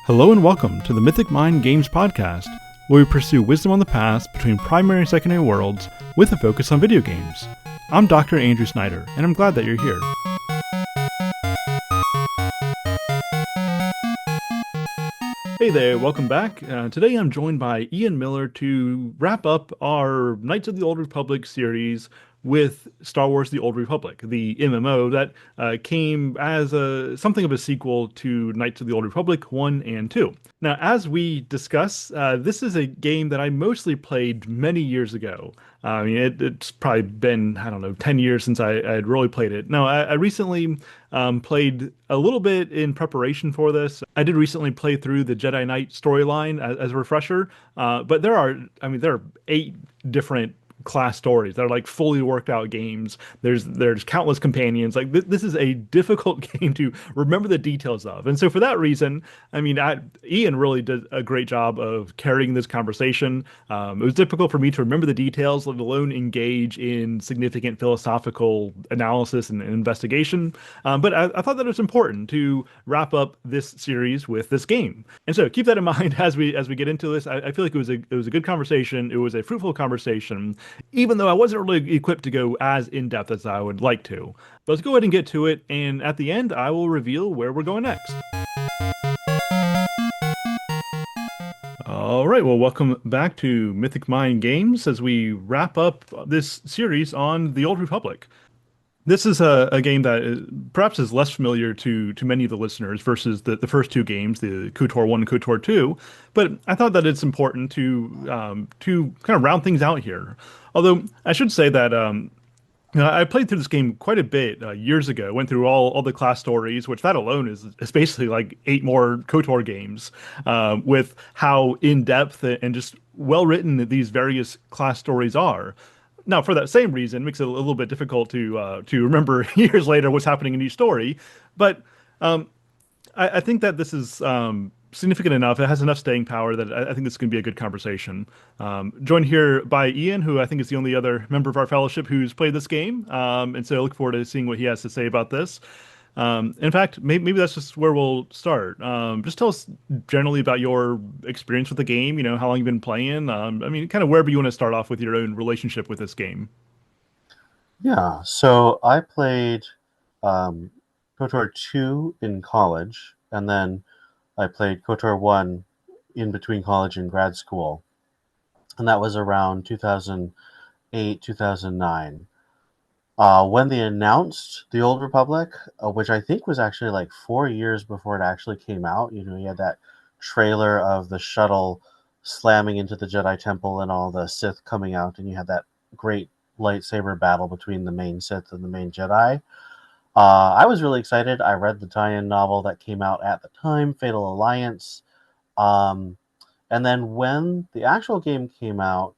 Hello and welcome to the Mythic Mind Games podcast, where we pursue wisdom on the path between primary and secondary worlds with a focus on video games. I'm Dr. Andrew Snyder, and I'm glad that you're here. Hey there, welcome back. Today I'm joined by Ian Miller to wrap up our Knights of the Old Republic series with Star Wars: The Old Republic, the MMO that came as something of a sequel to Knights of the Old Republic 1 and 2. Now, as we discuss, this is a game that I mostly played many years ago. I mean, it's probably been, 10 years since I had really played it. Now, I recently played a little bit in preparation for this. I did recently play through the Jedi Knight storyline as a refresher, but there are 8 different class stories that are like fully worked out games. There's countless companions. Like this is a difficult game to remember the details of, and so for that reason, Ian really did a great job of carrying this conversation. It was difficult for me to remember the details, let alone engage in significant philosophical analysis and investigation. But I thought that it was important to wrap up this series with this game, and so keep that in mind as we get into this. I feel like it was a good conversation. It was a fruitful conversation, even though I wasn't really equipped to go as in-depth as I would like to. But let's go ahead and get to it, and at the end, I will reveal where we're going next. All right, well, welcome back to Mythic Mind Games as we wrap up this series on the Old Republic. This is a game that perhaps is less familiar to many of the listeners versus the first two games, the KOTOR 1 and KOTOR 2. But I thought that it's important to kind of round things out here. Although I should say that I played through this game quite a bit years ago. Went through all the class stories, which that alone is basically like 8 more KOTOR games, with how in depth and just well written these various class stories are. Now, for that same reason, it makes it a little bit difficult to remember years later what's happening in each story. But I think that this is significant enough. It has enough staying power that I think this is going to be a good conversation. Joined here by Ian, who I think is the only other member of our fellowship who's played this game. And so I look forward to seeing what he has to say about this. In fact, maybe that's just where we'll start. Just tell us generally about your experience with the game, how long you've been playing. Kind of wherever you want to start off with your own relationship with this game. Yeah, so I played KOTOR 2 in college, and then I played KOTOR 1 in between college and grad school. And that was around 2008, 2009. When they announced The Old Republic, which I think was actually like 4 years before it actually came out, you had that trailer of the shuttle slamming into the Jedi Temple and all the Sith coming out, and you had that great lightsaber battle between the main Sith and the main Jedi. I was really excited. I read the tie-in novel that came out at the time, Fatal Alliance. And then when the actual game came out,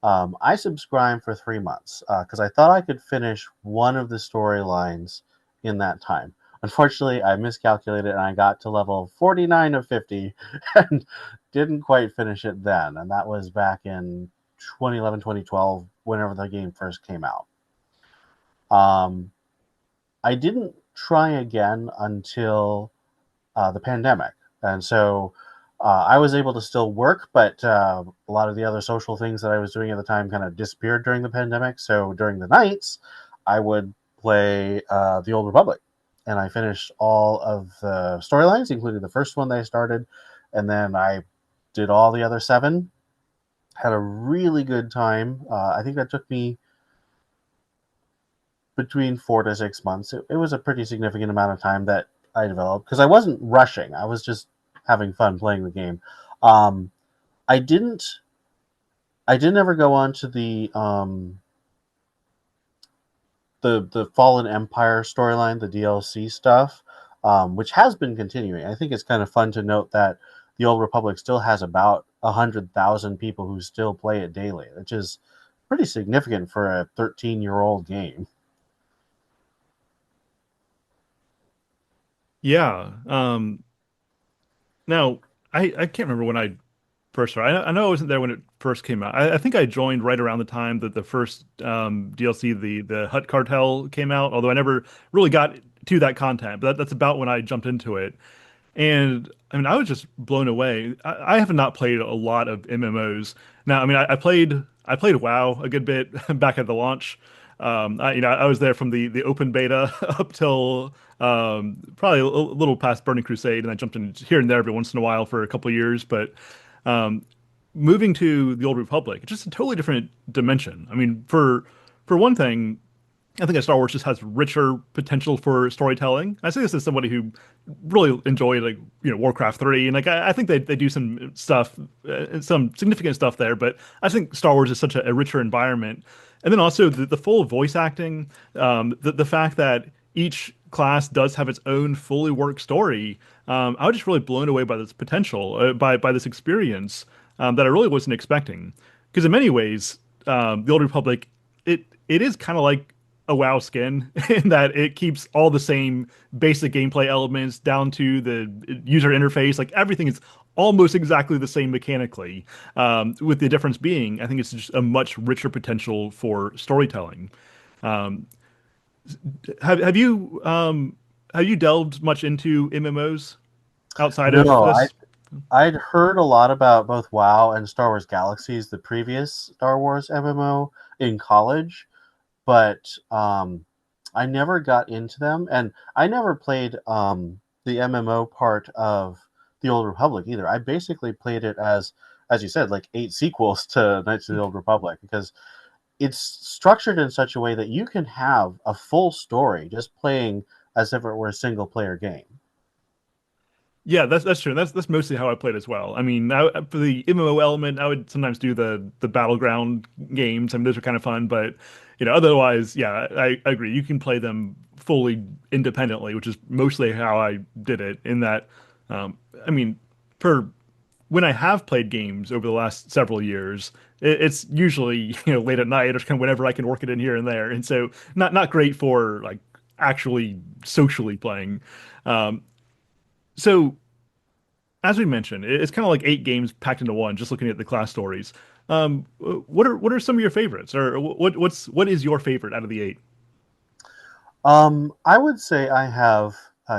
I subscribed for 3 months because I thought I could finish one of the storylines in that time. Unfortunately, I miscalculated and I got to level 49 of 50 and didn't quite finish it then. And that was back in 2011, 2012, whenever the game first came out. I didn't try again until the pandemic. And so I was able to still work, but a lot of the other social things that I was doing at the time kind of disappeared during the pandemic. So during the nights, I would play The Old Republic. And I finished all of the storylines, including the first one that I started. And then I did all the other 7. Had a really good time. I think that took me between 4 to 6 months. It was a pretty significant amount of time that I developed because I wasn't rushing. I was just having fun playing the game. I didn't ever go on to the Fallen Empire storyline, the DLC stuff, which has been continuing. I think it's kind of fun to note that the Old Republic still has about 100,000 people who still play it daily, which is pretty significant for a 13-year-old game. Yeah. Now, I can't remember when I first started. I know I wasn't there when it first came out. I think I joined right around the time that the first DLC, the Hutt Cartel, came out, although I never really got to that content. But that's about when I jumped into it. And I mean, I was just blown away. I have not played a lot of MMOs. Now, I mean, I played WoW a good bit back at the launch. I was there from the open beta up till probably a little past Burning Crusade, and I jumped in here and there every once in a while for a couple of years. But um, moving to the Old Republic, it's just a totally different dimension. I mean, for one thing, I think that Star Wars just has richer potential for storytelling. I say this as somebody who really enjoyed Warcraft 3, and I think they do some stuff, some significant stuff there. But I think Star Wars is such a richer environment, and then also the full voice acting, the fact that each class does have its own fully worked story. I was just really blown away by this potential, by this experience that I really wasn't expecting. Because in many ways, the Old Republic it is kind of like a WoW skin in that it keeps all the same basic gameplay elements down to the user interface. Like everything is almost exactly the same mechanically, with the difference being, I think it's just a much richer potential for storytelling. Um, have you delved much into MMOs outside of No, this? I'd heard a lot about both WoW and Star Wars Galaxies, the previous Star Wars MMO, in college, but I never got into them, and I never played the MMO part of the Old Republic either. I basically played it as you said, like eight sequels to Knights of the Old Republic, because it's structured in such a way that you can have a full story just playing as if it were a single player game. Yeah, that's true. That's mostly how I played as well. I mean, for the MMO element, I would sometimes do the battleground games. I mean, those are kind of fun, but otherwise, yeah, I agree. You can play them fully independently, which is mostly how I did it. In that, um, I mean, for when I have played games over the last several years, it's usually late at night or kind of whenever I can work it in here and there, and so not great for like actually socially playing. Um, so as we mentioned, it's kind of like eight games packed into one. Just looking at the class stories, what are some of your favorites, or what is your favorite out of the eight? I would say I have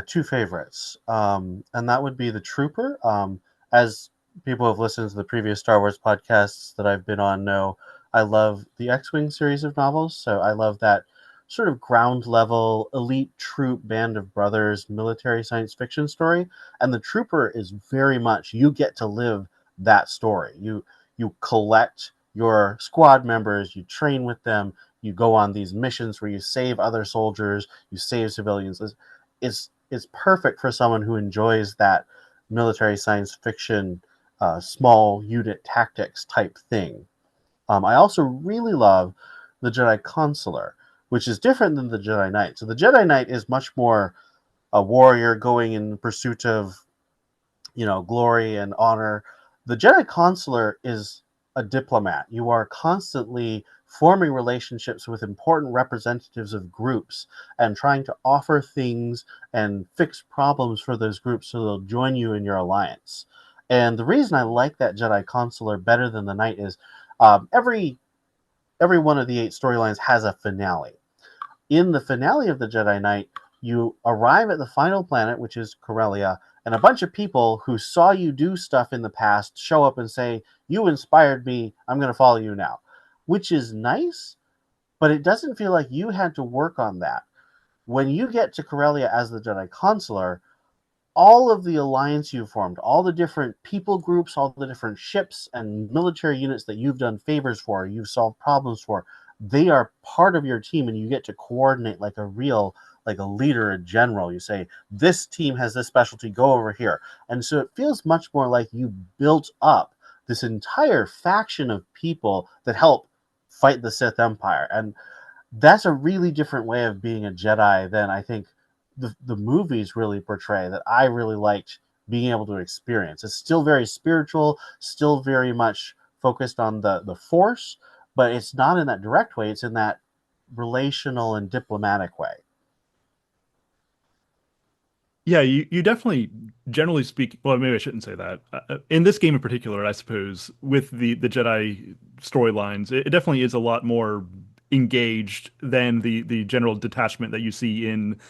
two favorites, and that would be the Trooper. As people who have listened to the previous Star Wars podcasts that I've been on know, I love the X-Wing series of novels. So I love that sort of ground level elite troop band of brothers military science fiction story. And the Trooper is very much you get to live that story. You collect your squad members, you train with them, you go on these missions where you save other soldiers, you save civilians. It's perfect for someone who enjoys that military science fiction, small unit tactics type thing. I also really love the Jedi Consular, which is different than the Jedi Knight. So the Jedi Knight is much more a warrior going in pursuit of glory and honor. The Jedi Consular is a diplomat. You are constantly forming relationships with important representatives of groups and trying to offer things and fix problems for those groups so they'll join you in your alliance. And the reason I like that Jedi Consular better than the Knight is every one of the eight storylines has a finale. In the finale of the Jedi Knight, you arrive at the final planet, which is Corellia, and a bunch of people who saw you do stuff in the past show up and say, "You inspired me. I'm going to follow you now," which is nice, but it doesn't feel like you had to work on that. When you get to Corellia as the Jedi Consular, all of the alliance you've formed, all the different people groups, all the different ships and military units that you've done favors for, you've solved problems for, they are part of your team, and you get to coordinate like a real, like a leader, a general. You say, this team has this specialty, go over here. And so it feels much more like you built up this entire faction of people that help fight the Sith Empire. And that's a really different way of being a Jedi than I think the movies really portray, that I really liked being able to experience. It's still very spiritual, still very much focused on the Force, but it's not in that direct way. It's in that relational and diplomatic way. Yeah, you definitely, generally speak. Well, maybe I shouldn't say that. In this game in particular, I suppose, with the Jedi storylines, it definitely is a lot more engaged than the general detachment that you see in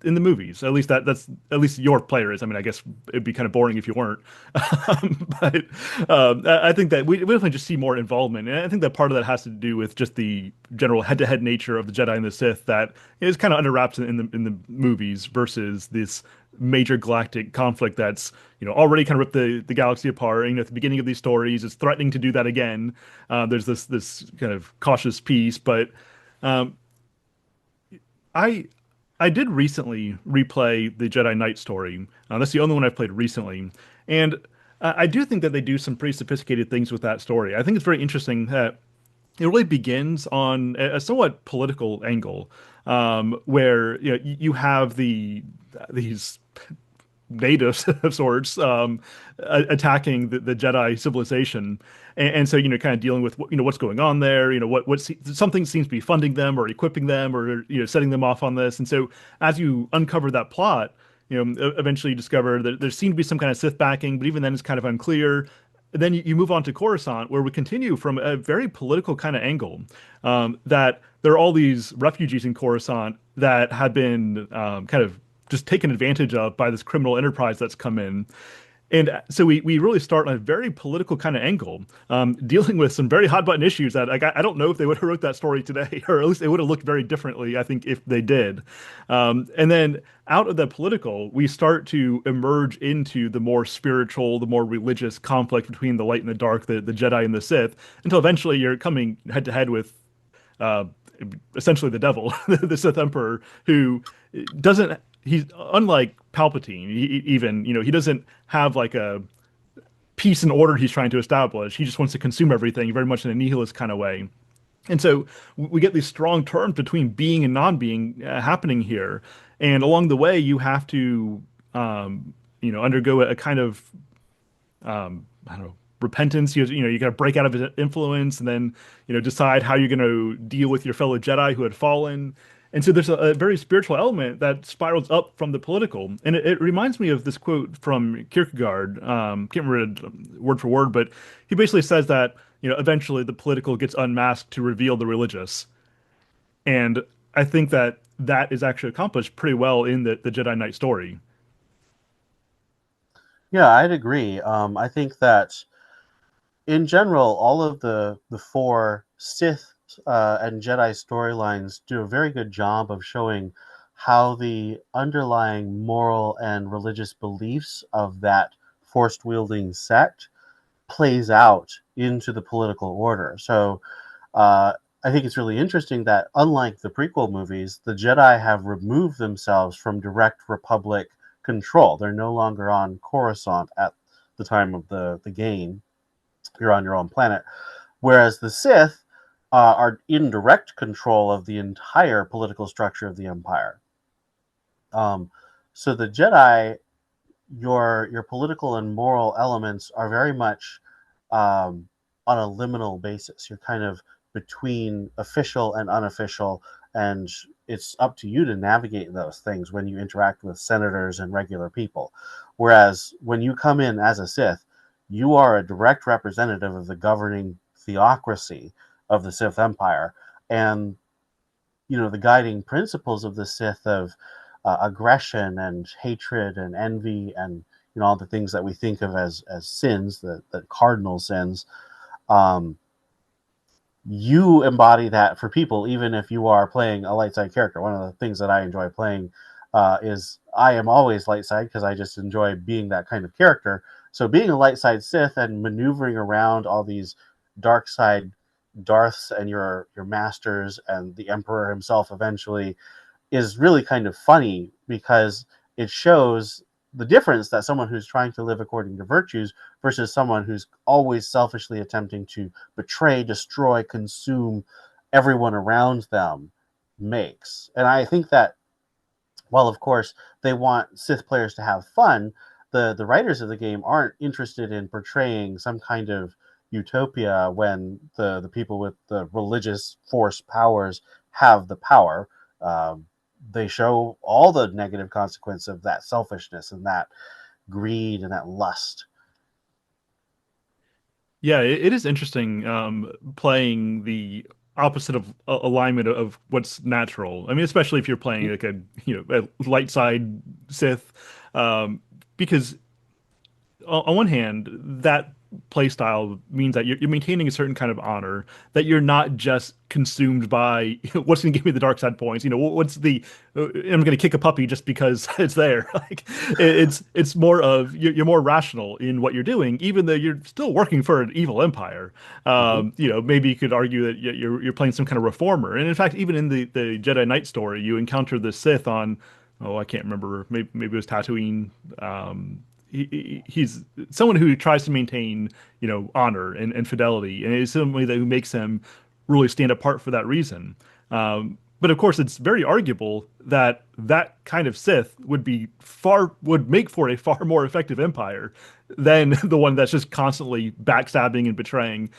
in the movies. At least that's at least your player is. I mean, I guess it'd be kind of boring if you weren't. But I think that we definitely just see more involvement, and I think that part of that has to do with just the general head-to-head nature of the Jedi and the Sith that is kind of under wraps in the movies versus this major galactic conflict that's already kind of ripped the galaxy apart. At the beginning of these stories, it's threatening to do that again. There's this kind of cautious piece, but um, I I did recently replay the Jedi Knight story. That's the only one I've played recently, and I do think that they do some pretty sophisticated things with that story. I think it's very interesting that it really begins on a somewhat political angle, where you have these natives of sorts attacking the Jedi civilization, and so kind of dealing with what's going on there. Something seems to be funding them or equipping them or setting them off on this, and so as you uncover that plot, eventually you discover that there seemed to be some kind of Sith backing, but even then it's kind of unclear. Then you move on to Coruscant, where we continue from a very political kind of angle. That there are all these refugees in Coruscant that have been kind of just taken advantage of by this criminal enterprise that's come in. And so we really start on a very political kind of angle, dealing with some very hot button issues that like, I don't know if they would have wrote that story today, or at least it would have looked very differently, I think, if they did. And then out of the political, we start to emerge into the more spiritual, the more religious conflict between the light and the dark, the Jedi and the Sith, until eventually you're coming head to head with uh, essentially the devil, the Sith Emperor, who doesn't. He's unlike Palpatine. Even he doesn't have like a peace and order he's trying to establish. He just wants to consume everything, very much in a nihilist kind of way. And so we get these strong terms between being and non-being happening here. And along the way, you have to, undergo a kind of I don't know, repentance. You got to break out of his influence, and then decide how you're going to deal with your fellow Jedi who had fallen. And so there's a very spiritual element that spirals up from the political, and it reminds me of this quote from Kierkegaard. Can't remember it word for word, but he basically says that eventually the political gets unmasked to reveal the religious, and I think that that is actually accomplished pretty well in the Jedi Knight story. Yeah, I'd agree. I think that in general, all of the four Sith and Jedi storylines do a very good job of showing how the underlying moral and religious beliefs of that force wielding sect plays out into the political order. So uh, I think it's really interesting that, unlike the prequel movies, the Jedi have removed themselves from direct Republic control. They're no longer on Coruscant at the time of the game. You're on your own planet. Whereas the Sith are in direct control of the entire political structure of the Empire. Um, so the Jedi, your political and moral elements are very much on a liminal basis. You're kind of between official and unofficial, and it's up to you to navigate those things when you interact with senators and regular people. Whereas when you come in as a Sith, you are a direct representative of the governing theocracy of the Sith Empire, and the guiding principles of the Sith of aggression and hatred and envy and all the things that we think of as sins, the cardinal sins. Um, you embody that for people, even if you are playing a light side character. One of the things that I enjoy playing is I am always light side because I just enjoy being that kind of character. So being a light side Sith and maneuvering around all these dark side Darths and your masters and the Emperor himself eventually is really kind of funny because it shows the difference that someone who's trying to live according to virtues versus someone who's always selfishly attempting to betray, destroy, consume everyone around them makes. And I think that while of course they want Sith players to have fun, the writers of the game aren't interested in portraying some kind of utopia when the people with the religious force powers have the power. Um, they show all the negative consequence of that selfishness and that greed and that lust. Yeah, it is interesting playing the opposite of alignment of what's natural. I mean, especially if you're playing like a light side Sith, because on one hand, that play style means that you're maintaining a certain kind of honor, that you're not just consumed by what's going to give me the dark side points. What's the I'm going to kick a puppy just because it's there. Like it's more of you're more rational in what you're doing, even though you're still working for an evil empire. Mhm. Maybe you could argue that you're playing some kind of reformer. And in fact, even in the Jedi Knight story, you encounter the Sith on, oh, I can't remember. Maybe it was Tatooine. He's someone who tries to maintain, honor and fidelity, and it's somebody that who makes him really stand apart for that reason. But of course, it's very arguable that that kind of Sith would make for a far more effective empire than the one that's just constantly backstabbing and betraying.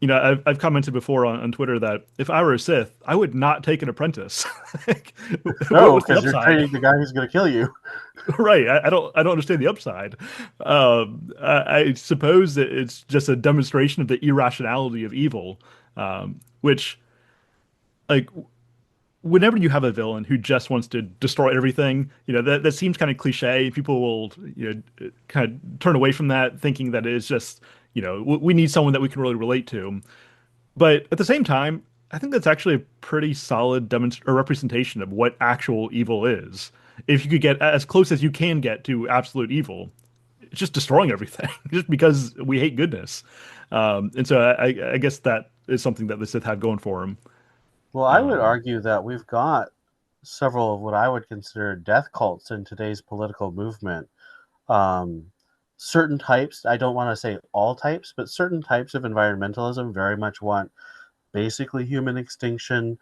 I've commented before on Twitter that if I were a Sith, I would not take an apprentice. Like, No, what's the because you're upside? training the guy who's going to kill you. Right. I don't understand the upside. I suppose that it's just a demonstration of the irrationality of evil, which like whenever you have a villain who just wants to destroy everything, that seems kind of cliche. People will, kind of turn away from that, thinking that it's just, we need someone that we can really relate to. But at the same time, I think that's actually a pretty solid representation of what actual evil is. If you could get as close as you can get to absolute evil, it's just destroying everything, just because we hate goodness. And so I guess that is something that the Sith had going for him. Well, I would Um, argue that we've got several of what I would consider death cults in today's political movement. Um, Certain types, I don't want to say all types, but certain types of environmentalism very much want basically human extinction.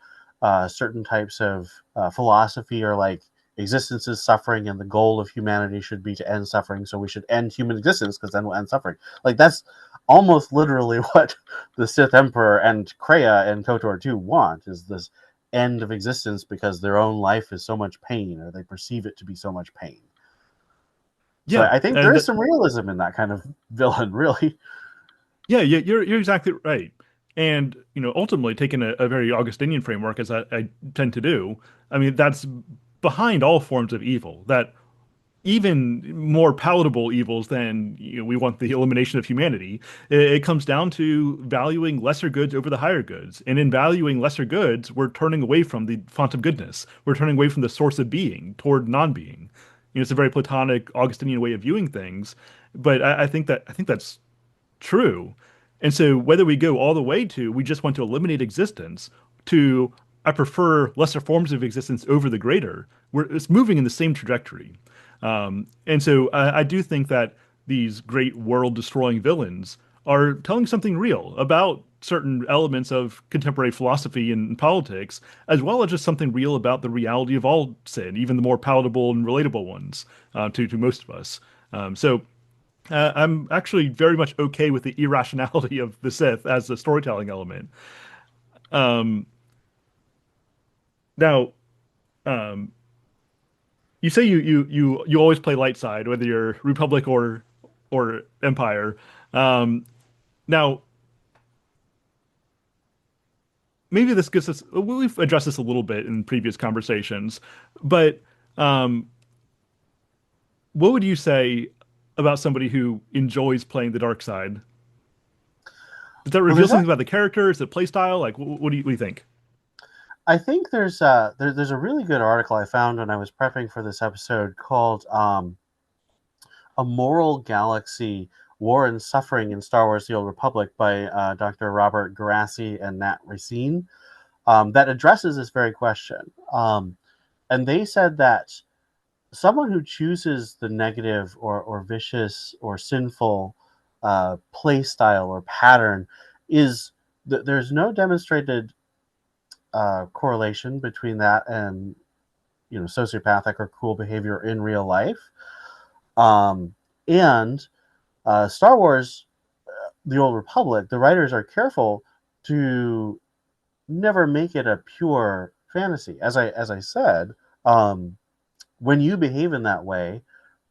Certain types of philosophy are like existence is suffering, and the goal of humanity should be to end suffering. So we should end human existence because then we'll end suffering. Like that's almost literally what the Sith Emperor and Kreia and KOTOR 2 want is this end of existence because their own life is so much pain, or they perceive it to be so much pain. So yeah, I think there and is some realism in that kind of villain, really. yeah, you're exactly right. And ultimately, taking a very Augustinian framework, as I tend to do, I mean that's behind all forms of evil. That even more palatable evils than we want the elimination of humanity. It comes down to valuing lesser goods over the higher goods. And in valuing lesser goods, we're turning away from the font of goodness. We're turning away from the source of being toward non-being. It's a very Platonic Augustinian way of viewing things, but I think that's true. And so whether we go all the way to we just want to eliminate existence to I prefer lesser forms of existence over the greater, it's moving in the same trajectory. And so I do think that these great world destroying villains are telling something real about certain elements of contemporary philosophy and politics, as well as just something real about the reality of all sin, even the more palatable and relatable ones to most of us. I'm actually very much okay with the irrationality of the Sith as a storytelling element. Um, now, um, you say you always play light side, whether you're Republic or Empire. Um, now, maybe this gets us. We've addressed this a little bit in previous conversations, but um, what would you say about somebody who enjoys playing the dark side? Does that Well, reveal something about the character? Is it play style? Like, what do you think? I think there's a really good article I found when I was prepping for this episode called "A Moral Galaxy: War and Suffering in Star Wars: The Old Republic" by Dr. Robert Garassi and Nat Racine, that addresses this very question. And they said that someone who chooses the negative or vicious or sinful play style or pattern is there's no demonstrated correlation between that and sociopathic or cruel behavior in real life. And Star Wars, the Old Republic, the writers are careful to never make it a pure fantasy. As I said, um, when you behave in that way,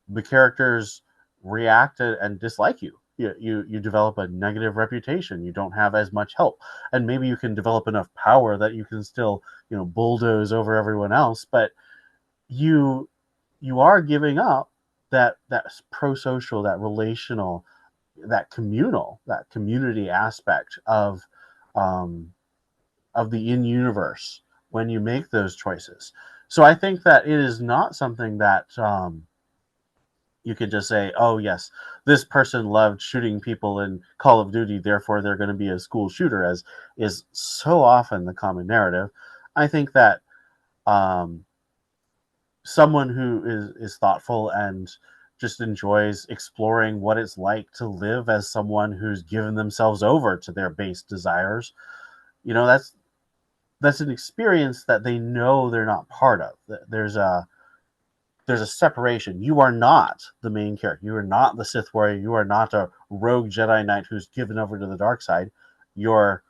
the characters react and dislike you. you develop a negative reputation. You don't have as much help, and maybe you can develop enough power that you can still bulldoze over everyone else. But you you are giving up that pro-social, that relational, that communal, that community aspect um, of the in-universe when you make those choices. So I think that it is not something that you can just say, oh, yes, this person loved shooting people in Call of Duty, therefore they're going to be a school shooter, as is so often the common narrative. I think that um, someone who is thoughtful and just enjoys exploring what it's like to live as someone who's given themselves over to their base desires, that's an experience that they know they're not part of. There's a separation. You are not the main character. You are not the Sith warrior. You are not a rogue Jedi Knight who's given over to the dark side. You're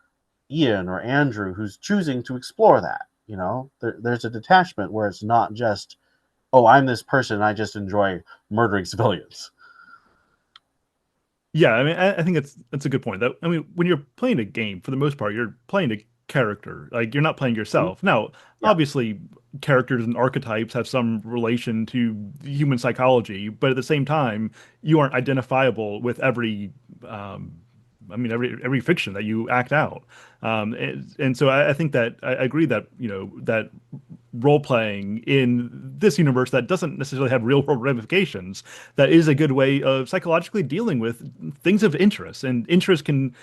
Ian or Andrew who's choosing to explore that. There's a detachment where it's not just, oh, I'm this person, I just enjoy murdering civilians. Yeah, I mean, I think that's a good point. That I mean, when you're playing a game, for the most part, you're playing a character. Like you're not playing Mhm. yourself. Now, Yeah, obviously, characters and archetypes have some relation to human psychology, but at the same time, you aren't identifiable with every um, I mean, every fiction that you act out. And so I think that I agree that, that role playing in this universe that doesn't necessarily have real world ramifications, that is a good way of psychologically dealing with things of interest. And interest can,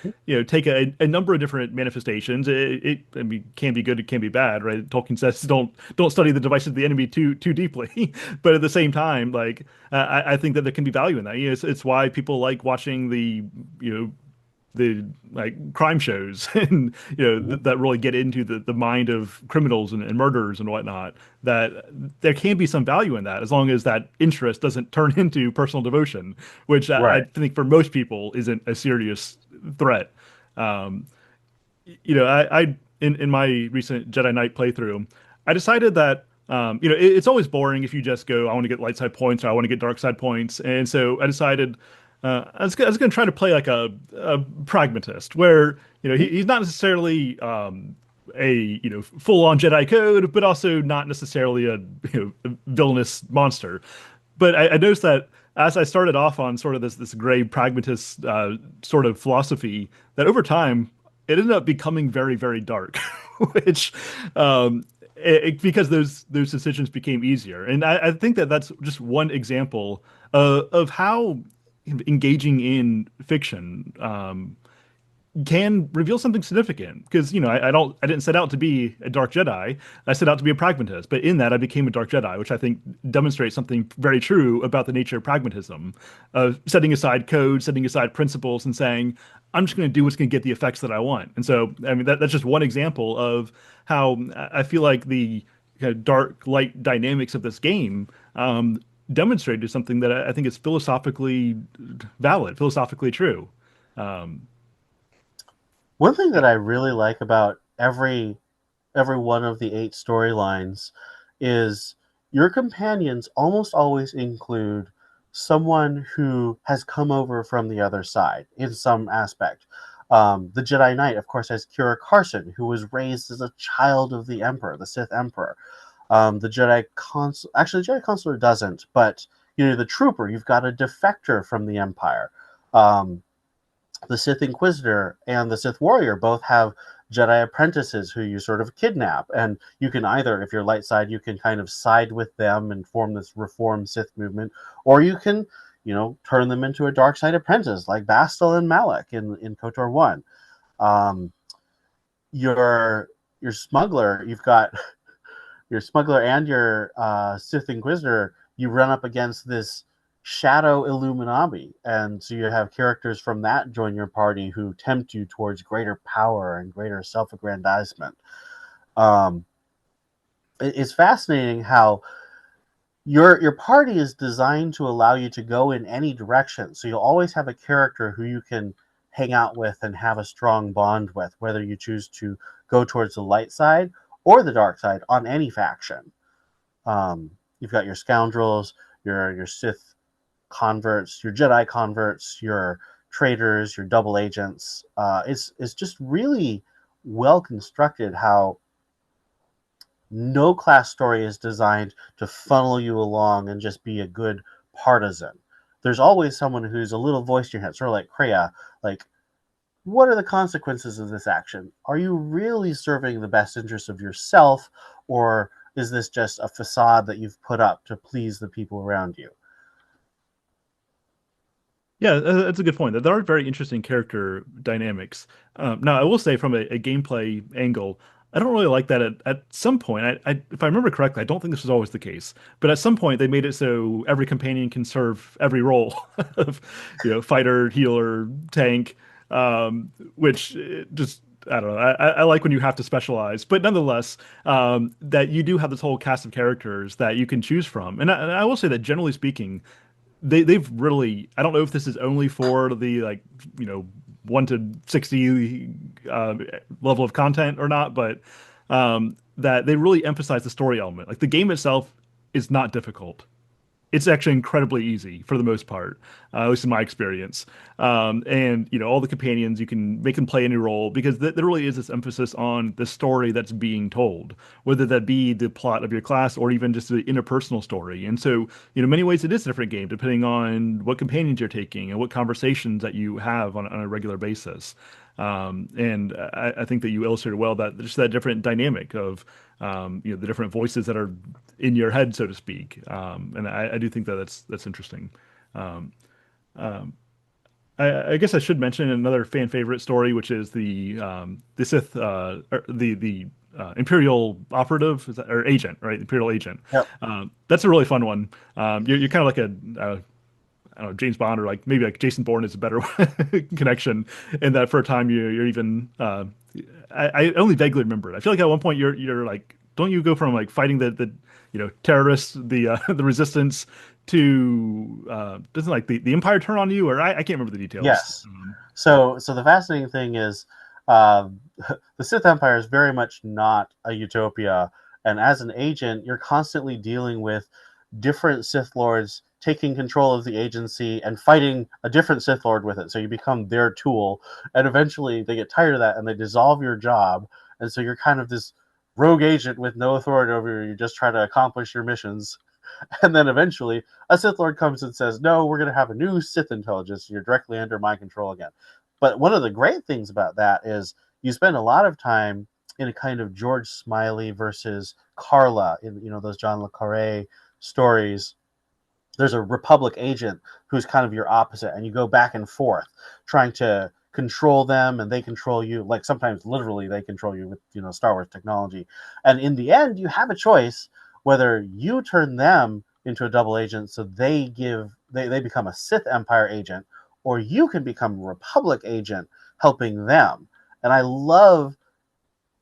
take a number of different manifestations. I mean, can be good, it can be bad, right? Tolkien says don't study the devices of the enemy too deeply. But at the same time, like I think that there can be value in that. It's why people like watching the like crime shows and mhm, that really get into the mind of criminals and murderers and whatnot, that there can be some value in that as long as that interest doesn't turn into personal devotion, which I right. think for most people isn't a serious threat. um, I in my recent Jedi Knight playthrough, I decided that it's always boring if you just go, I want to get light side points or I want to get dark side points, and so I decided I was going to try to play like a pragmatist, where Mhm. he's not necessarily a full on Jedi code, but also not necessarily a villainous monster. But I noticed that as I started off on sort of this gray pragmatist sort of philosophy, that over time it ended up becoming very, very dark, which because those decisions became easier. And I think that that's just one example of how engaging in fiction can reveal something significant, because I didn't set out to be a dark Jedi. I set out to be a pragmatist, but in that I became a dark Jedi, which I think demonstrates something very true about the nature of pragmatism, of setting aside code, setting aside principles, and saying I'm just going to do what's going to get the effects that I want. And so I mean that's just one example of how I feel like the kind of dark light dynamics of this game demonstrated something that I think is philosophically valid, philosophically true. Um, One thing that I really like about every one of the eight storylines is your companions almost always include someone who has come over from the other side in some aspect. The Jedi Knight, of course, has Kira Carson, who was raised as a child of the Emperor, the Sith Emperor. The Jedi Consul, actually, the Jedi Consular doesn't, but the Trooper, you've got a defector from the Empire. Um, the Sith Inquisitor and the Sith Warrior both have Jedi apprentices who you sort of kidnap. And you can either, if you're light side, you can kind of side with them and form this reform Sith movement, or you can, turn them into a dark side apprentice like Bastil and Malak in KOTOR 1. Um, your your smuggler, you've got your smuggler and your Sith Inquisitor, you run up against this shadow Illuminati, and so you have characters from that join your party who tempt you towards greater power and greater self-aggrandizement. Um, it's fascinating how your party is designed to allow you to go in any direction, so you'll always have a character who you can hang out with and have a strong bond with, whether you choose to go towards the light side or the dark side on any faction. You've got your scoundrels, your Sith converts, your Jedi converts, your traitors, your double agents. It's just really well constructed how no class story is designed to funnel you along and just be a good partisan. There's always someone who's a little voice in your head, sort of like Kreia, like, what are the consequences of this action? Are you really serving the best interest of yourself, or is this just a facade that you've put up to please the people around you? Yeah, that's a good point. There are very interesting character dynamics. Now, I will say from a gameplay angle, I don't really like that at some point. If I remember correctly, I don't think this was always the case, but at some point they made it so every companion can serve every role of, fighter, healer, tank, which just I don't know. I like when you have to specialize, but nonetheless, that you do have this whole cast of characters that you can choose from. And I will say that generally speaking, they've really, I don't know if this is only for the like 1 to 60 level of content or not, but that they really emphasize the story element. Like the game itself is not difficult. It's actually incredibly easy for the most part, at least in my experience. And all the companions, you can make them play any role because there really is this emphasis on the story that's being told, whether that be the plot of your class or even just the interpersonal story. And so, in many ways, it is a different game depending on what companions you're taking and what conversations that you have on a regular basis. And I think that you illustrated well that just that different dynamic of the different voices that are in your head, so to speak. And I do think that that's interesting. Um, um, I guess I should mention another fan favorite story, which is the Sith the Imperial operative or agent, right? Imperial agent. Yep. That's a really fun one. You're kind of like I don't know, James Bond or like maybe like Jason Bourne is a better connection in that for a time you're even I only vaguely remember it. I feel like at one point you're like, don't you go from like fighting the terrorists, the the resistance to doesn't like the Empire turn on you, or I can't remember the details. Yes. So the fascinating thing is, uh, the Sith Empire is very much not a utopia, and as an agent, you're constantly dealing with different Sith lords taking control of the agency and fighting a different Sith lord with it. So you become their tool, and eventually they get tired of that and they dissolve your job, and so you're kind of this rogue agent with no authority over you. You just try to accomplish your missions. And then eventually a Sith Lord comes and says, no, we're going to have a new Sith intelligence. You're directly under my control again. But one of the great things about that is you spend a lot of time in a kind of George Smiley versus Carla in those John le Carre stories. There's a Republic agent who's kind of your opposite, and you go back and forth trying to control them and they control you. Like sometimes literally they control you with Star Wars technology. And in the end you have a choice whether you turn them into a double agent so they become a Sith Empire agent, or you can become a Republic agent helping them. And I love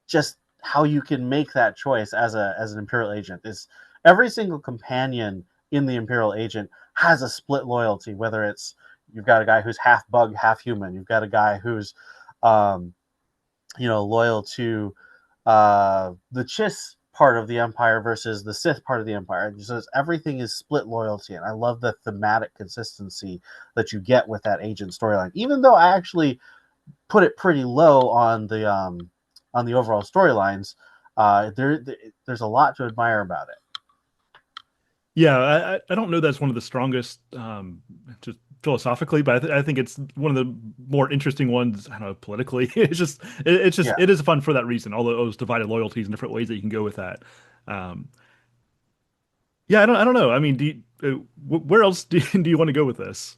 just how you can make that choice as an Imperial agent. Is every single companion in the Imperial agent has a split loyalty, whether it's you've got a guy who's half bug, half human. You've got a guy who's loyal to the Chiss part of the Empire versus the Sith part of the Empire. And so everything is split loyalty, and I love the thematic consistency that you get with that agent storyline. Even though I actually put it pretty low on the overall storylines, there's a lot to admire about it. Yeah, I don't know that's one of the strongest, just philosophically, but I think it's one of the more interesting ones. I don't know, politically. It's just Yeah. it is fun for that reason. All those divided loyalties and different ways that you can go with that. Um, yeah, I don't know. I mean, where else do you want to go with this?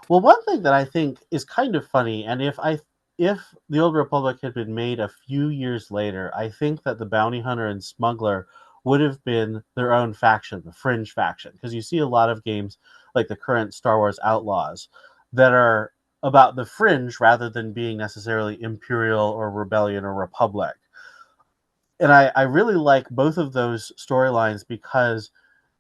Well, one thing that I think is kind of funny, and if the Old Republic had been made a few years later, I think that the bounty hunter and smuggler would have been their own faction, the fringe faction, because you see a lot of games like the current Star Wars Outlaws that are about the fringe rather than being necessarily Imperial or Rebellion or Republic. And I really like both of those storylines because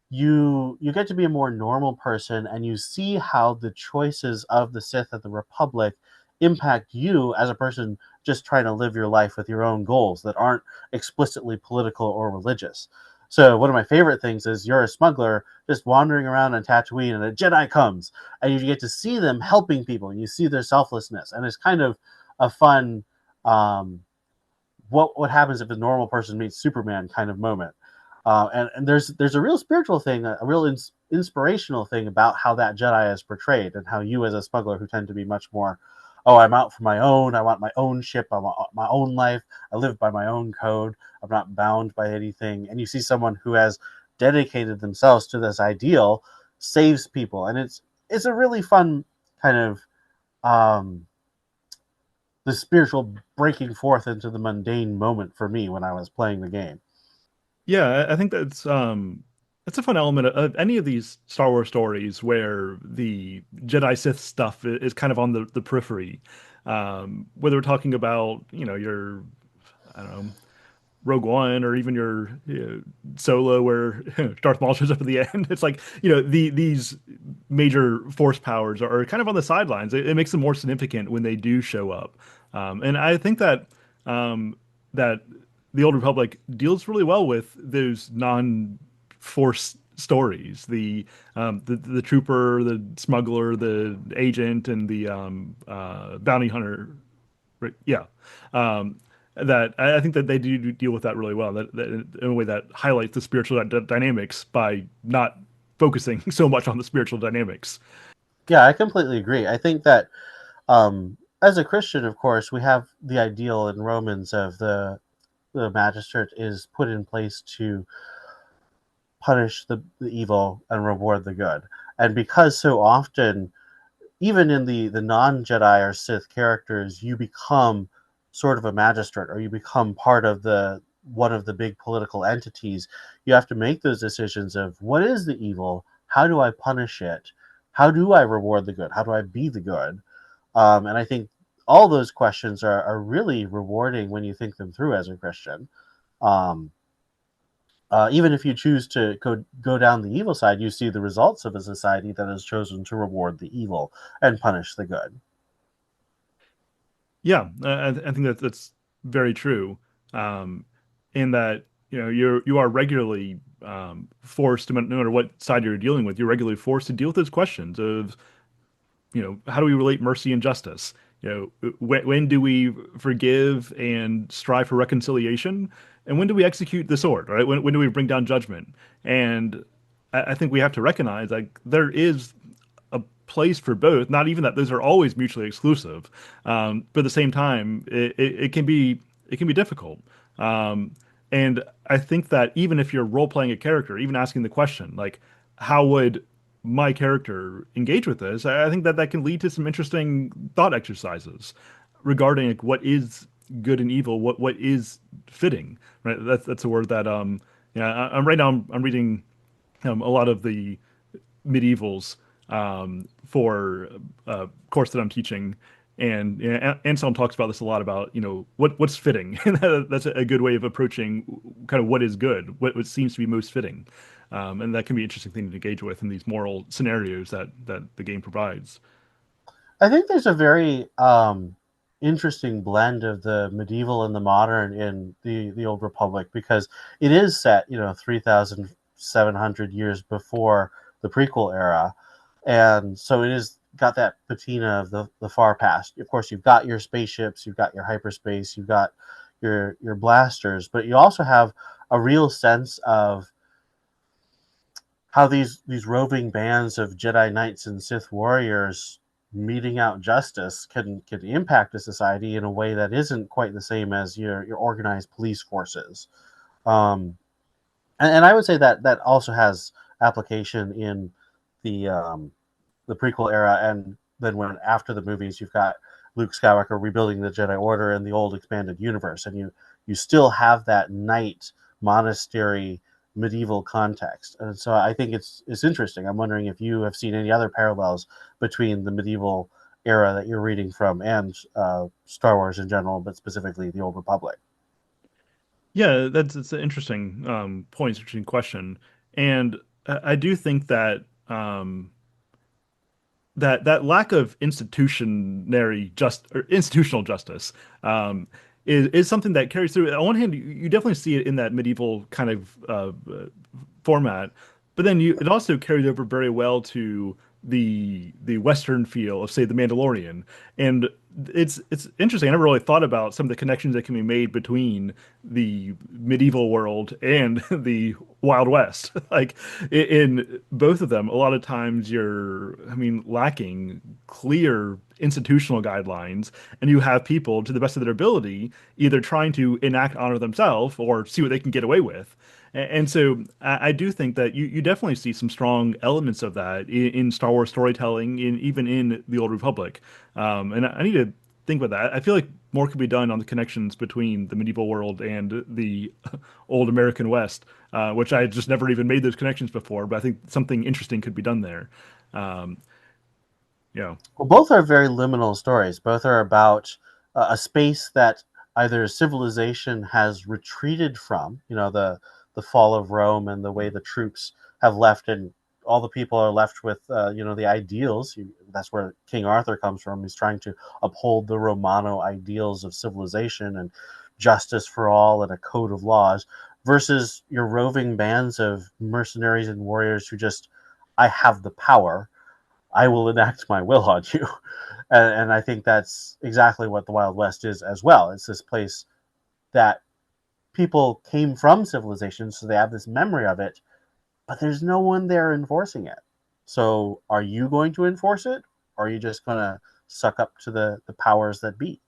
you get to be a more normal person and you see how the choices of the Sith and the Republic impact you as a person just trying to live your life with your own goals that aren't explicitly political or religious. So one of my favorite things is you're a smuggler just wandering around on Tatooine, and a Jedi comes, and you get to see them helping people, and you see their selflessness, and it's kind of a fun um, what happens if a normal person meets Superman kind of moment. And there's a real spiritual thing, a real inspirational thing about how that Jedi is portrayed, and how you as a smuggler who tend to be much more, oh, I'm out for my own. I want my own ship. I want my own life. I live by my own code. I'm not bound by anything. And you see someone who has dedicated themselves to this ideal, saves people, and it's a really fun kind of um, the spiritual breaking forth into the mundane moment for me when I was playing the game. Yeah, I think that's a fun element of any of these Star Wars stories where the Jedi Sith stuff is kind of on the periphery. Whether we're talking about, your, I don't know, Rogue One, or even your Solo, where Darth Maul shows up at the end. It's like, these major force powers are kind of on the sidelines. It makes them more significant when they do show up. And I think that the Old Republic deals really well with those non-force stories. The trooper, the smuggler, the agent, and the bounty hunter. Right. Yeah. Um, that I think that they do deal with that really well. That in a way that highlights the spiritual dynamics by not focusing so much on the spiritual dynamics. Yeah, I completely agree. I think that as a Christian, of course, we have the ideal in Romans of the magistrate is put in place to punish the evil and reward the good. And because so often, even in the non Jedi or Sith characters, you become sort of a magistrate, or you become part of the one of the big political entities. You have to make those decisions of what is the evil, how do I punish it, how do I reward the good, how do I be the good. And I think all those questions are really rewarding when you think them through as a Christian. Um, Even if you choose to go down the evil side, you see the results of a society that has chosen to reward the evil and punish the good. Yeah, I think that that's very true. Um, in that, you are regularly forced, no matter what side you're dealing with, you're regularly forced to deal with those questions of, how do we relate mercy and justice? When do we forgive and strive for reconciliation? And when do we execute the sword, right? When do we bring down judgment? And I think we have to recognize, like, there is a place for both. Not even that those are always mutually exclusive, but at the same time, it can be difficult. Um, and I think that even if you're role playing a character, even asking the question like, how would my character engage with this? I think that can lead to some interesting thought exercises regarding, like, what is good and evil, what is fitting, right? That's a word that yeah, I'm right now I'm reading a lot of the medievals for a course that I'm teaching. And Anselm talks about this a lot about, what's fitting. And that's a good way of approaching kind of what is good, what seems to be most fitting. And that can be an interesting thing to engage with in these moral scenarios that the game provides. I think there's a very interesting blend of the medieval and the modern in the Old Republic, because it is set, 3,700 years before the prequel era, and so it is got that patina of the far past. Of course, you've got your spaceships, you've got your hyperspace, you've got your blasters, but you also have a real sense of how these roving bands of Jedi Knights and Sith warriors meting out justice can impact a society in a way that isn't quite the same as your organized police forces. Um, and I would say that that also has application in the um, the prequel era, and then when after the movies, you've got Luke Skywalker rebuilding the Jedi Order in the old expanded universe, and you still have that knight monastery medieval context. And so I think it's interesting. I'm wondering if you have seen any other parallels between the medieval era that you're reading from and Star Wars in general, but specifically the Old Republic. Yeah, that's an interesting point, interesting question. And I do think that that lack of institutional justice, um, is something that carries through. On one hand, you definitely see it in that medieval kind of format, but then it also carried over very well to the Western feel of, say, The Mandalorian. And it's interesting. I never really thought about some of the connections that can be made between the medieval world and the Wild West. Like in both of them, a lot of times you're, I mean, lacking clear institutional guidelines, and you have people, to the best of their ability, either trying to enact honor themselves or see what they can get away with. And so I do think that you definitely see some strong elements of that in Star Wars storytelling, even in the Old Republic. And I need to think about that. I feel like more could be done on the connections between the medieval world and the old American West, which I just never even made those connections before. But I think something interesting could be done there. Um, yeah. Well, both are very liminal stories. Both are about a space that either civilization has retreated from, the fall of Rome and the way the troops have left, and all the people are left with, the ideals. That's where King Arthur comes from. He's trying to uphold the Romano ideals of civilization and justice for all and a code of laws, versus your roving bands of mercenaries and warriors who just, I have the power, I will enact my will on you. And I think that's exactly what the Wild West is as well. It's this place that people came from civilization, so they have this memory of it, but there's no one there enforcing it. So are you going to enforce it? Or are you just going to suck up to the powers that be?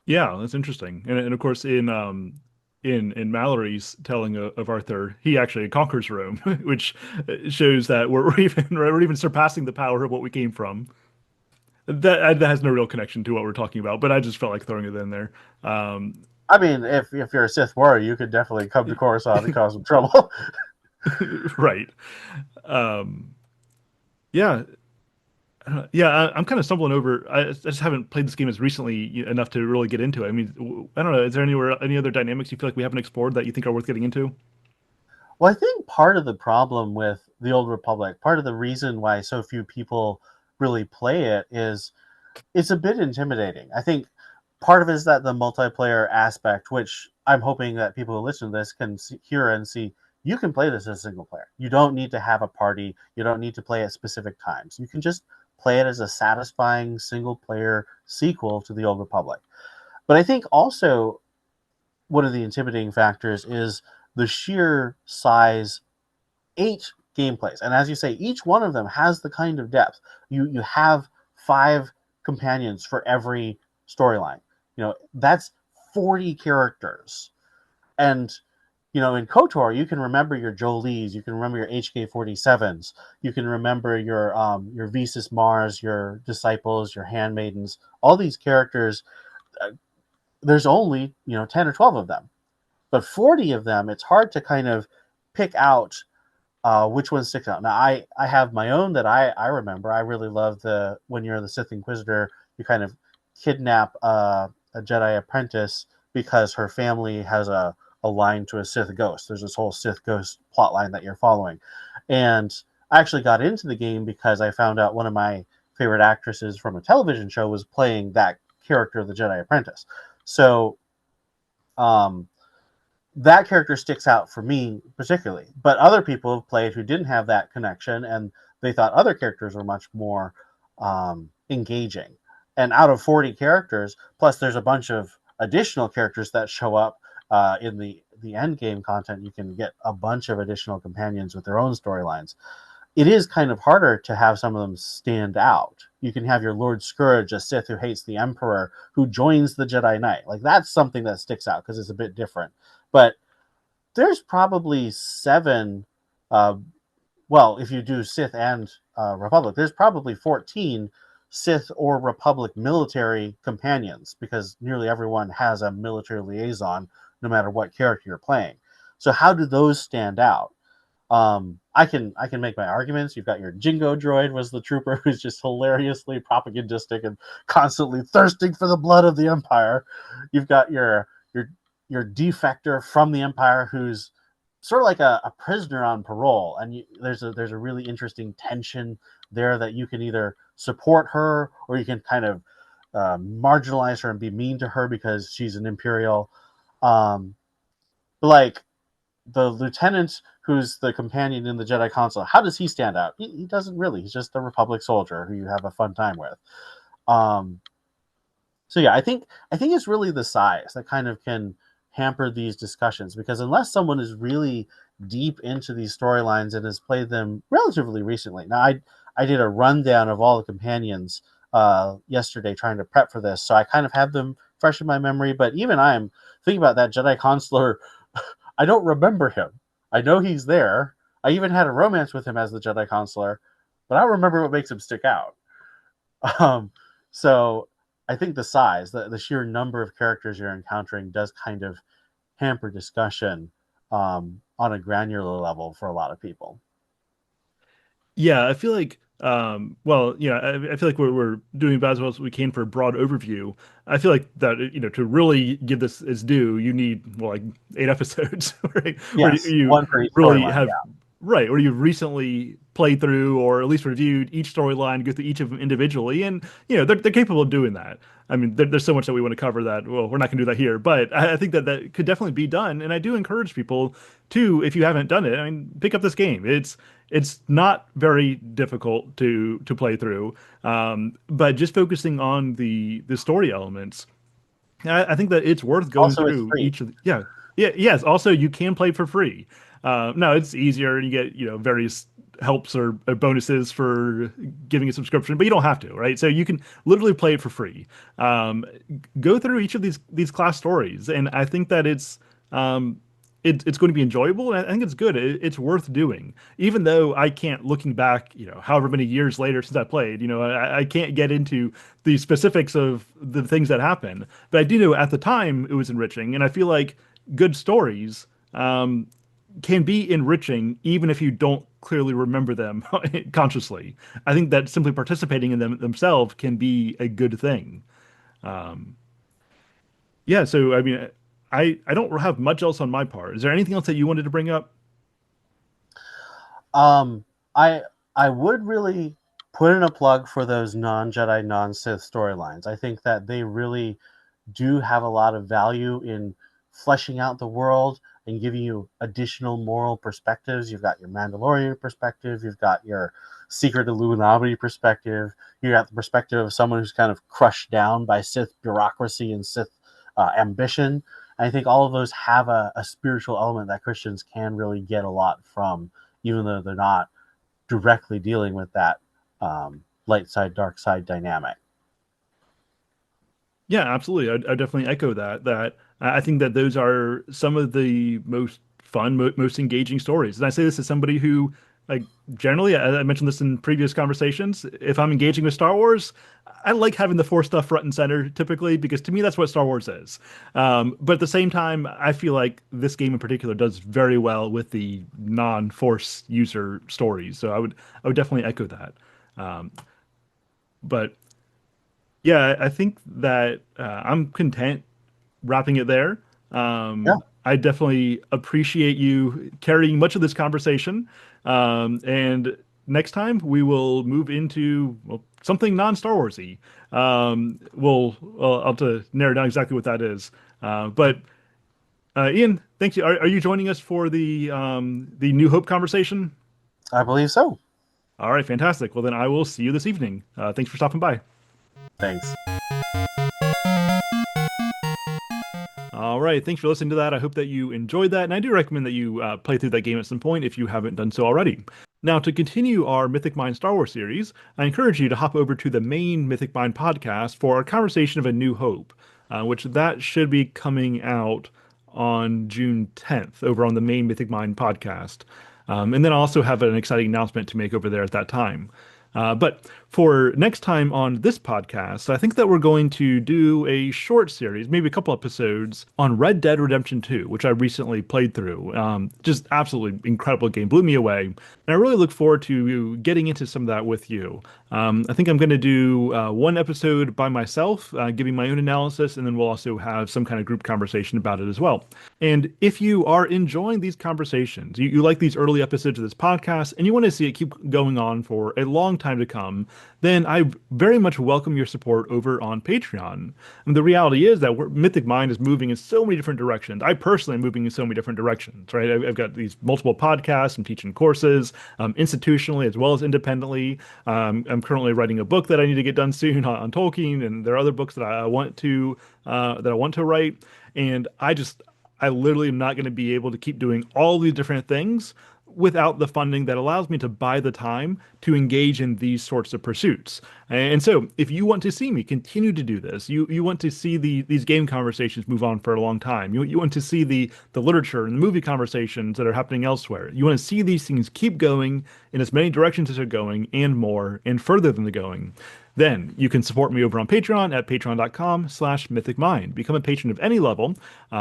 Yeah, that's interesting. And of course in Mallory's telling of Arthur, he actually conquers Rome, which shows that we're even surpassing the power of what we came from. That has no real connection to what we're talking about, but I just felt like throwing it in there. Um, I mean, if you're a Sith warrior, you could definitely come to Coruscant and cause some trouble. right. Um, yeah, yeah. I'm kind of stumbling over. I just haven't played this game as recently enough to really get into it. I mean, I don't know. Is there any other dynamics you feel like we haven't explored that you think are worth getting into? Well, I think part of the problem with the Old Republic, part of the reason why so few people really play it, is it's a bit intimidating. I think part of it is that the multiplayer aspect, which I'm hoping that people who listen to this can hear and see, you can play this as a single player. You don't need to have a party. You don't need to play at specific times. You can just play it as a satisfying single player sequel to the Old Republic. But I think also one of the intimidating factors is the sheer size, 8 gameplays, and as you say, each one of them has the kind of depth. You have 5 companions for every storyline. That's 40 characters, and in KOTOR, you can remember your Jolies, you can remember your HK-47s, you can remember your Visas Mars, your disciples, your handmaidens. All these characters, uh, there's only 10 or 12 of them, but 40 of them. It's hard to kind of pick out which one sticks out. Now, I have my own that I remember. I really love the when you're the Sith Inquisitor, you kind of kidnap a Jedi apprentice because her family has a line to a Sith ghost. There's this whole Sith ghost plot line that you're following. And I actually got into the game because I found out one of my favorite actresses from a television show was playing that character, the Jedi apprentice. So um, that character sticks out for me particularly. But other people have played who didn't have that connection, and they thought other characters were much more engaging. And out of 40 characters, plus there's a bunch of additional characters that show up in the end game content. You can get a bunch of additional companions with their own storylines. It is kind of harder to have some of them stand out. You can have your Lord Scourge, a Sith who hates the Emperor, who joins the Jedi Knight. Like, that's something that sticks out because it's a bit different. But there's probably 7. Uh, well, if you do Sith and Republic, there's probably 14 Sith or Republic military companions because nearly everyone has a military liaison, no matter what character you're playing. So how do those stand out? I can make my arguments. You've got your Jingo droid was the trooper who's just hilariously propagandistic and constantly thirsting for the blood of the Empire. You've got your defector from the Empire who's sort of like a prisoner on parole, and there's a really interesting tension there that you can either support her or you can kind of marginalize her and be mean to her because she's an Imperial. Um, but like the lieutenant who's the companion in the Jedi Council, how does he stand out? He doesn't really. He's just a Republic soldier who you have a fun time with. Um, so yeah, I think it's really the size that kind of can hamper these discussions because unless someone is really deep into these storylines and has played them relatively recently. Now I did a rundown of all the companions yesterday trying to prep for this, so I kind of have them fresh in my memory. But even I'm thinking about that Jedi Consular. I don't remember him. I know he's there. I even had a romance with him as the Jedi Consular, but I don't remember what makes him stick out. Um, so I think the size, the sheer number of characters you're encountering does kind of hamper discussion on a granular level for a lot of people. Yeah, I feel like, well, yeah, I feel like we're doing about as well as we can for a broad overview. I feel like that, to really give this its due, you need, well, like 8 episodes, right? Where Yes, you one for each really storyline. have, right, where you've recently played through or at least reviewed each storyline, go through each of them individually, and, they're capable of doing that. I mean, there's so much that we want to cover that, well, we're not going to do that here, but I think that that could definitely be done, and I do encourage people to, if you haven't done it, I mean, pick up this game. It's not very difficult to play through, but just focusing on the story elements, I think that it's worth going Also, it's through free. each of yeah, yeah, yes. Also, you can play for free. No, it's easier. You get various helps or bonuses for giving a subscription, but you don't have to, right? So you can literally play it for free. Um, Go through each of these class stories, and I think that it's going to be enjoyable, and I think it's good. It's worth doing, even though I can't, looking back, however many years later since I played, I can't get into the specifics of the things that happen. But I do know at the time it was enriching, and I feel like good stories can be enriching even if you don't clearly remember them consciously. I think that simply participating in them themselves can be a good thing. Yeah, so I mean, I don't have much else on my part. Is there anything else that you wanted to bring up? Um, I I would really put in a plug for those non Jedi, non Sith storylines. I think that they really do have a lot of value in fleshing out the world and giving you additional moral perspectives. You've got your Mandalorian perspective, you've got your secret Illuminati perspective, you got the perspective of someone who's kind of crushed down by Sith bureaucracy and Sith ambition. I think all of those have a spiritual element that Christians can really get a lot from, even though they're not directly dealing with that light side, dark side dynamic. Yeah, absolutely. I definitely echo that. That I think that those are some of the most fun, most engaging stories. And I say this as somebody who, like, generally, I mentioned this in previous conversations. If I'm engaging with Star Wars, I like having the Force stuff front and center typically because to me that's what Star Wars is. But at the same time, I feel like this game in particular does very well with the non-Force user stories. So I would definitely echo that. Um, but yeah, I think that I'm content wrapping it there. Yeah, I definitely appreciate you carrying much of this conversation. And next time we will move into, well, something non-Star Warsy. I'll have to narrow down exactly what that is. But Ian, thank you. Are you joining us for the New Hope conversation? I believe so. All right, fantastic. Well, then I will see you this evening. Thanks for stopping by. Thanks. All right. Thanks for listening to that. I hope that you enjoyed that. And I do recommend that you play through that game at some point if you haven't done so already. Now, to continue our Mythic Mind Star Wars series, I encourage you to hop over to the main Mythic Mind podcast for a conversation of A New Hope, which that should be coming out on June 10th over on the main Mythic Mind podcast. And then I also have an exciting announcement to make over there at that time. But for next time on this podcast, I think that we're going to do a short series, maybe a couple episodes on Red Dead Redemption 2, which I recently played through. Just absolutely incredible game, blew me away. And I really look forward to getting into some of that with you. I think I'm going to do one episode by myself, giving my own analysis, and then we'll also have some kind of group conversation about it as well. And if you are enjoying these conversations, you like these early episodes of this podcast, and you want to see it keep going on for a long time to come, then I very much welcome your support over on Patreon. And the reality is that Mythic Mind is moving in so many different directions. I personally am moving in so many different directions, right? I've got these multiple podcasts, I'm teaching courses, institutionally as well as independently. I'm currently writing a book that I need to get done soon on Tolkien, and there are other books that I want to write. And I literally am not going to be able to keep doing all these different things without the funding that allows me to buy the time to engage in these sorts of pursuits. And so if you want to see me continue to do this, you want to see these game conversations move on for a long time. You want to see the literature and the movie conversations that are happening elsewhere. You want to see these things keep going in as many directions as they're going and more and further than they're going. Then you can support me over on Patreon at patreon.com/mythicmind. Become a patron of any level.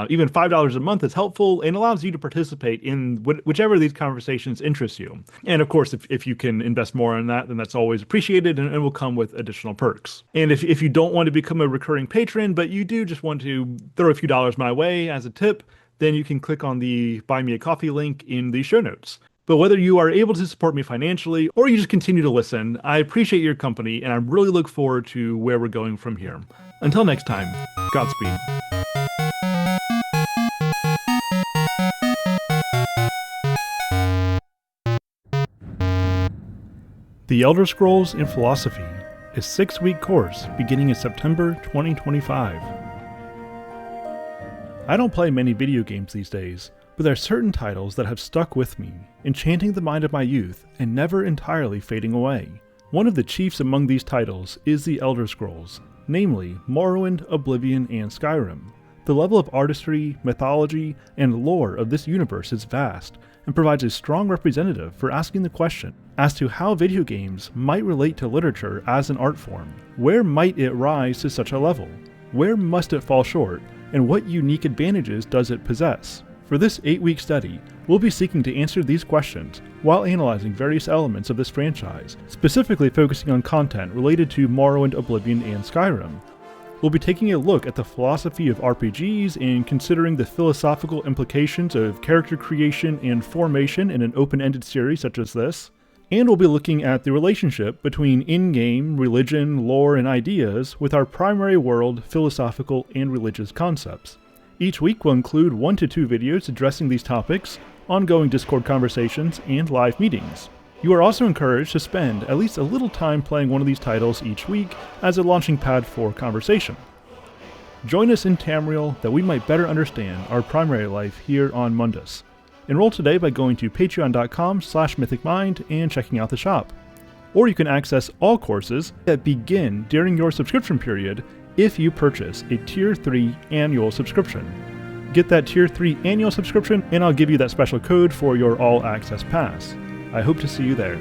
Even $5 a month is helpful and allows you to participate in whichever of these conversations interests you. And of course, if you can invest more in that, then that's always appreciated and will come with additional perks. And if you don't want to become a recurring patron, but you do just want to throw a few dollars my way as a tip, then you can click on the Buy Me a Coffee link in the show notes. But whether you are able to support me financially or you just continue to listen, I appreciate your company and I really look forward to where we're going from here. Until next time, Godspeed. The Elder Scrolls in Philosophy, a 6-week course beginning in September 2025. I don't play many video games these days, but there are certain titles that have stuck with me, enchanting the mind of my youth and never entirely fading away. One of the chiefs among these titles is the Elder Scrolls, namely Morrowind, Oblivion, and Skyrim. The level of artistry, mythology, and lore of this universe is vast, and provides a strong representative for asking the question as to how video games might relate to literature as an art form. Where might it rise to such a level? Where must it fall short? And what unique advantages does it possess? For this 8-week study, we'll be seeking to answer these questions while analyzing various elements of this franchise, specifically focusing on content related to Morrowind, Oblivion, and Skyrim. We'll be taking a look at the philosophy of RPGs and considering the philosophical implications of character creation and formation in an open-ended series such as this. And we'll be looking at the relationship between in-game, religion, lore, and ideas with our primary world, philosophical, and religious concepts. Each week will include 1 to 2 videos addressing these topics, ongoing Discord conversations, and live meetings. You are also encouraged to spend at least a little time playing one of these titles each week as a launching pad for conversation. Join us in Tamriel that we might better understand our primary life here on Mundus. Enroll today by going to patreon.com/mythicmind and checking out the shop. Or you can access all courses that begin during your subscription period if you purchase a Tier 3 annual subscription. Get that Tier 3 annual subscription and I'll give you that special code for your all-access pass. I hope to see you there.